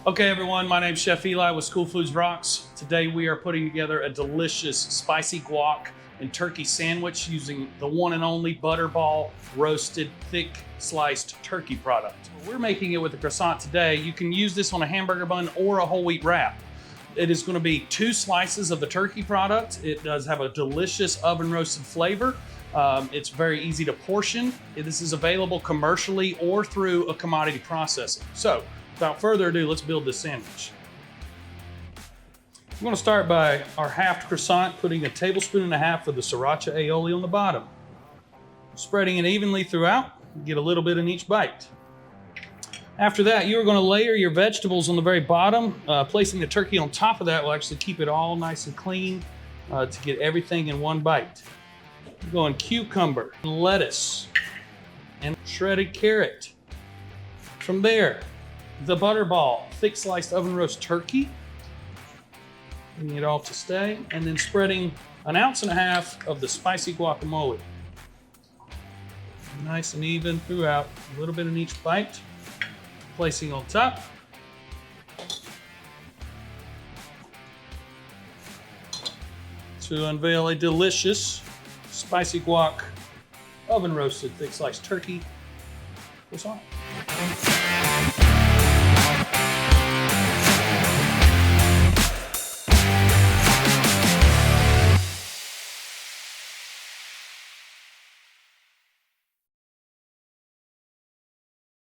Okay, everyone, my name's Chef Eli with School Foods Rocks. Today we are putting together a delicious spicy guac and turkey sandwich using the one and only Butterball roasted thick sliced turkey product. We're making it with a croissant today. You can use this on a hamburger bun or a whole wheat wrap. It is going to be 2 slices of the turkey product. It does have a delicious oven roasted flavor. It's very easy to portion. This is available commercially or through a commodity processing. So, without further ado, let's build this sandwich. We're going to start by our halved croissant, putting 1.5 tablespoons of the sriracha aioli on the bottom. Spreading it evenly throughout, get a little bit in each bite. After that, you are going to layer your vegetables on the very bottom. Placing the turkey on top of that will actually keep it all nice and clean to get everything in one bite. We're going cucumber, lettuce, and shredded carrot. From there, the Butterball thick sliced oven roast turkey. Bringing it all to stay, and then spreading 1.5 ounces of the spicy guacamole. Nice and even throughout, a little bit in each bite. Placing on top. To unveil a delicious spicy guac oven roasted thick sliced turkey croissant.